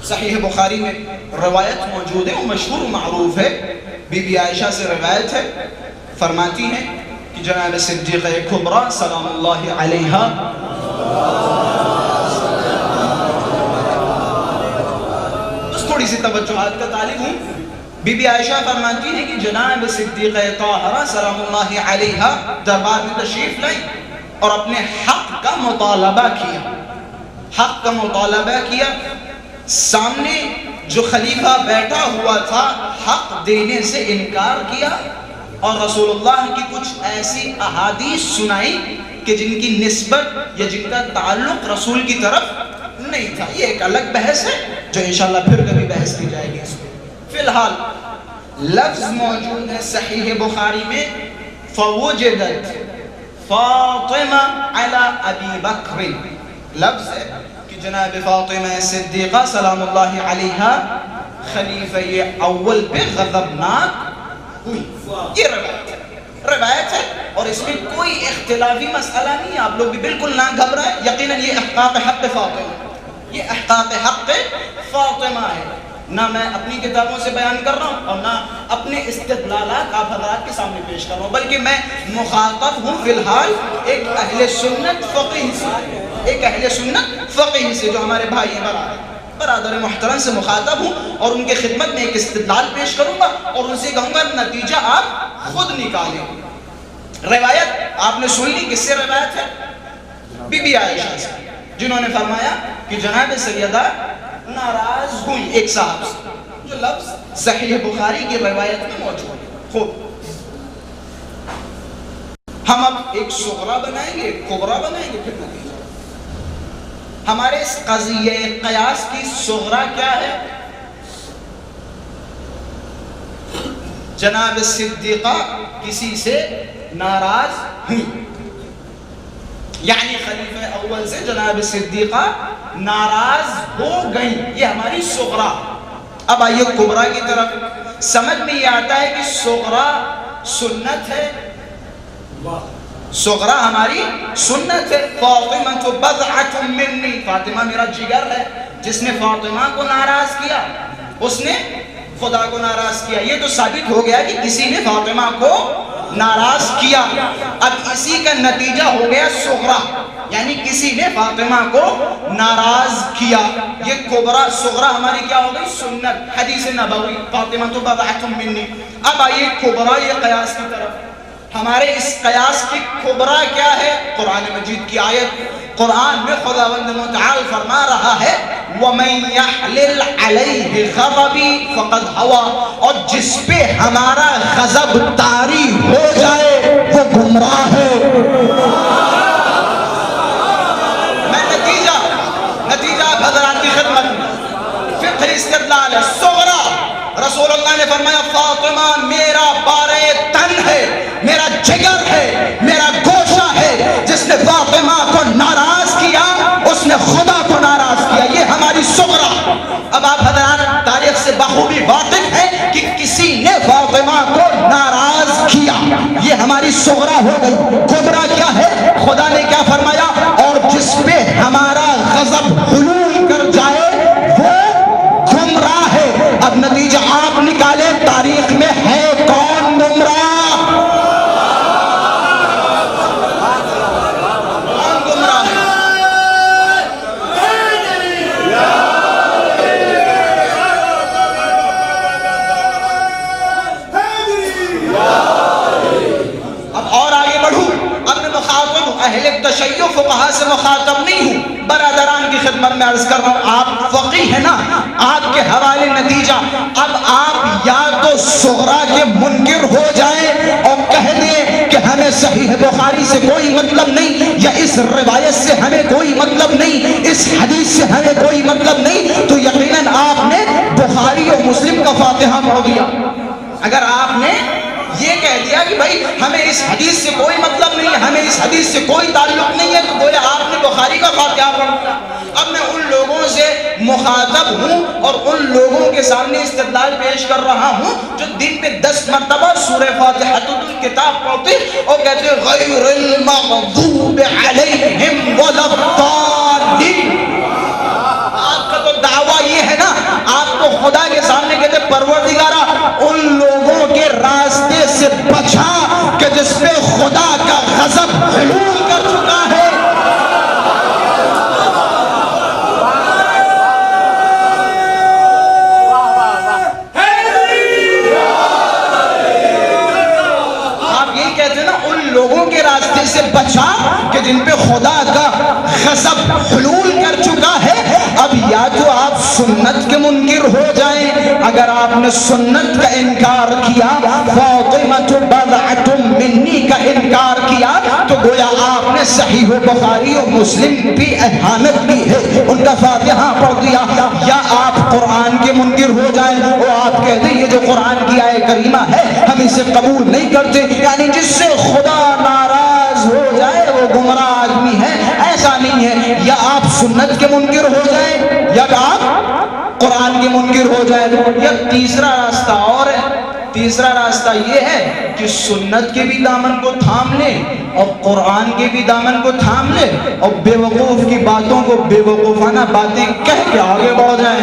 صحیح بخاری میں روایت موجود ہے، مشہور معروف ہے، بی بی عائشہ سے روایت ہے، فرماتی ہیں کہ جناب صدیقہ کبریٰ سلام اللہ علیہا بس تھوڑی سی توجہات کا طالب ہوں، بی بی عائشہ فرماتی ہیں کہ جناب صدیقہ طاہرہ سلام اللہ علیہا دربار میں تشریف لائی اور اپنے حق کا مطالبہ کیا، حق کا مطالبہ کیا۔ سامنے جو خلیفہ بیٹھا ہوا تھا حق دینے سے انکار کیا، اور رسول اللہ کی کچھ ایسی احادیث سنائی کہ جن کی نسبت یا جن کا تعلق رسول کی طرف نہیں تھا۔ یہ ایک الگ بحث ہے جو انشاءاللہ پھر کبھی بحث کی جائے گی اس پہ۔ فی الحال لفظ موجود ہے صحیح بخاری میں فوجدت فاطمہ علی ابی بکر، لفظ ہے کہ جناب فاطمہ صدیقہ سلام اللہ علیہا خلیفہ اول پہ غضبناک ہوئی۔ یہ روایت ہے اور اس میں کوئی اختلافی مسئلہ نہیں ہے، آپ لوگ بھی بالکل نہ گھبرائیں۔ یقیناً یہ احقاق حق فاطمہ، یہ احقاق حق فاطمہ ہے، نہ میں اپنی کتابوں سے بیان کر رہا ہوں اور نہ اپنے استدلالات آپ حضرات کے سامنے پیش کر رہا ہوں، بلکہ میں مخاطب ہوں فی الحال ایک اہل سنت فقیہ سے، ایک اہل سنت فقیہ سے جو ہمارے بھائی ہیں، برادر محترم سے مخاطب ہوں اور ان کے خدمت میں ایک استدلال پیش کروں گا اور ان سے کہوں گا نتیجہ آپ خود نکالیں۔ روایت آپ نے سن لی، کس سے روایت ہے؟ بی بی عائشہ سے، جنہوں نے فرمایا کہ جناب سیدہ ناراض ہوئی ایک صاحب سے، جو لفظ صحیح بخاری کی روایت میں موجود ہے۔ خوب، ہم اب ایک صغرا بنائیں گے، ایک کبرا بنائیں گے، پھر نتیجہ۔ ہمارے اس قضیہ قیاس کی صغرا کیا ہے؟ جناب صدیقہ کسی سے ناراض ہوئی، یعنی خلیفہ اول سے جناب صدیقہ ناراض ہو گئی، یہ ہماری صغرا۔ اب آئیے کبرا کی طرف، سمجھ میں یہ آتا ہے کہ صغرا سنت ہے، صغرا ہماری سنت ہے۔ فاطمہ بضعۃ منی، فاطمہ میرا جگر ہے، جس نے فاطمہ کو ناراض کیا اس نے خدا کو ناراض کیا۔ یہ تو ثابت ہو گیا کہ کسی نے فاطمہ کو ناراض کیا، اب اسی کا نتیجہ ہو گیا صغرا، یعنی کسی نے فاطمہ کو ناراض کیا۔ یہ کبرا صغرا ہماری کیا ہو گئی؟ سنت، حدیث نبوی، فاطمہ بضعۃ منی۔ اب آئیے کبرا یہ قیاس کی طرف، ہمارے اس قیاس کی کبرا کیا ہے؟ قرآن مجید کی آیت، قرآن میں خداوند متعال فرما رہا ہے وَمَن يَحْلِلْ عَلَيْهِ غَضَبِي فَقَدْ هَوَى، اور جس پہ ہمارا غضب طاری ہو جائے وہ گمراہ ہے۔ میں نتیجہ آپ حضرات کی خدمت میں، فقہ استدلال ہے۔ صغرا، رسول اللہ نے فرمایا فاطمہ میرا بارے تن ہے، میرا جگر ہے، میرا گوشہ ہے، جس نے فاطمہ کو ناراض کیا اس نے خدا کو ناراض کیا۔ یہ ہماری صغرا۔ اب آپ حضرات تاریخ سے بخوبی واقف ہیں کہ کسی نے فاطمہ کو ناراض کیا، یہ ہماری صغرا ہو گئی۔ کبرا کیا ہے؟ خدا نے کیا فرمایا؟ اور جس پہ ہمارا غضب حلول کر جائے وہ گمراہ ہے۔ اب نتیجہ آپ نکالیں، تاریخ میں ہے کون گمراہ؟ اہل تشیع فقہا سے مخاطب نہیں ہوں، برادران کی خدمت میں عرض کر رہا ہوں، آپ فقیہ ہیں نا، آپ کے حوالے نتیجہ۔ اب آپ یا تو صغرا کے منکر ہو جائیں اور کہہ دیں کہ ہمیں صحیح بخاری سے کوئی مطلب نہیں، یا اس روایت سے ہمیں کوئی مطلب نہیں، اس حدیث سے ہمیں کوئی مطلب نہیں، تو یقیناً آپ نے بخاری اور مسلم کا فاتحہ پڑھ دیا۔ اگر آپ نے یہ کہہ دیا کہ بھائی ہمیں اس حدیث سے کوئی مطلب نہیں ہے، ہمیں اس حدیث سے کوئی تعلق نہیں ہے، تو گویا آپ نے بخاری کا فاتحہ پڑھ دیا۔ اب میں ان لوگوں سے مخاطب ہوں اور ان لوگوں کے سامنے استدلال پیش کر رہا ہوں جو دن میں 10 مرتبہ سورہ فاتحۃ الکتاب پڑھتے اور کہتے غیر المغضوب علیہم ولا الضالین۔ آپ کا تو دعویٰ یہ ہے نا، آپ کو خدا کے سامنے کہتے پروردگارہ ان لوگوں کے راستے سے بچا کہ جس پہ خدا کا غضب حلول کر چکا ہے۔ لوگوں کے راستے سے بچا کہ جن پہ خدا کا غضب حلول کر چکا ہے۔ اب یا تو آپ سنت کے منکر ہو جائیں، اگر آپ نے سنت کا انکار کیا، فاطمۃ بضعۃ منی کا انکار کیا، تو گویا آپ نے صحیح بخاری اور مسلم بھی اہانت کی ہے، ان کا فاتحہ پڑھ دیا۔ یا آپ قرآن کے منکر ہو جائیں، وہ آپ کہتے ہیں یہ جو قرآن کی آیت کریمہ ہے ہم اسے قبول نہیں کرتے، یعنی جس سے خدا ناراض ہو جائے وہ گمراہ آدمی ہے، ایسا نہیں ہے۔ یا آپ سنت کے منکر ہو جائیں یا آپ قرآن کے منکر ہو جائیں۔ یا تیسرا راستہ اور ہے، تیسرا راستہ یہ ہے کہ سنت کے بھی دامن کو تھام لیں اور قرآن کے بھی دامن کو تھام لیں اور بے وقوف کی باتوں کو بے وقوفانہ باتیں کہہ کے آگے بڑھ جائیں۔